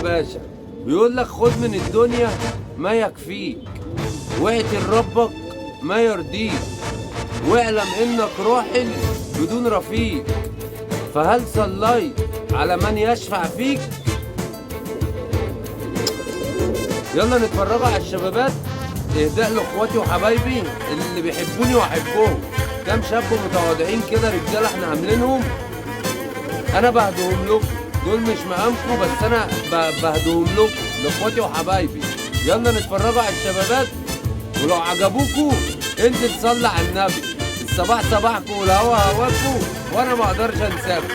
باشا، بيقول لك خد من الدنيا ما يكفيك، واعطي لربك ما يرضيك، واعلم انك راحل بدون رفيق، فهل صليت على من يشفع فيك؟ يلا نتفرجوا على الشبابات، اهداء لاخواتي وحبايبي اللي بيحبوني واحبهم. كام شاب متواضعين كده رجاله احنا عاملينهم، انا بهدهم لكم، دول مش مقامكم بس انا بهدهم لكم لاخواتي وحبايبي. يلا نتفرجوا على الشبابات، ولو عجبوكوا انت تصلي على النبي. الصباح صباحكم والهوا هواكم، وانا ما اقدرش انساكم.